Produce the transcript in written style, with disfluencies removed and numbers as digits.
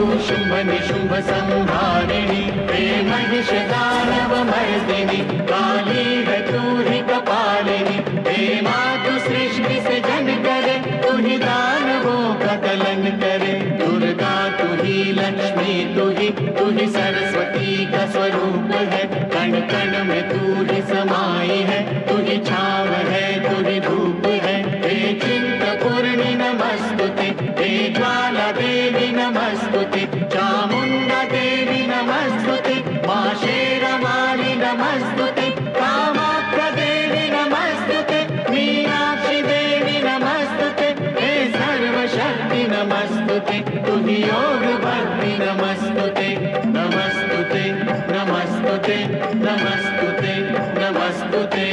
शुंभ निशुंभ संहारिणी, हे महिष दानव मर्दिनी, काली है तू ही कपालिनी। हे माँ तू सृष्टि से जन करे, तू ही दानवों का दलन करे। दुर्गा तू ही लक्ष्मी, तू ही सरस्वती का स्वरूप है। कण कण में तू ही समाई है, तू ही छाव है, तू ही धूप है। हे चिंतपूर्णी नमस्तुते, हे ज्वाला देवी नमस्तुते, चामुंडा देवी नमस्तुते, माँ शेरवाली नमस्तुते, कामाख्या देवी नमस्तुते, मीनाक्षी देवी नमस्तुते, हे सर्वशक्ति नमस्तुते, तू ही योग भक्ति नमस्तुते, नमस्तुते, नमस्तुते, नमस्तुते, नमस्तुते।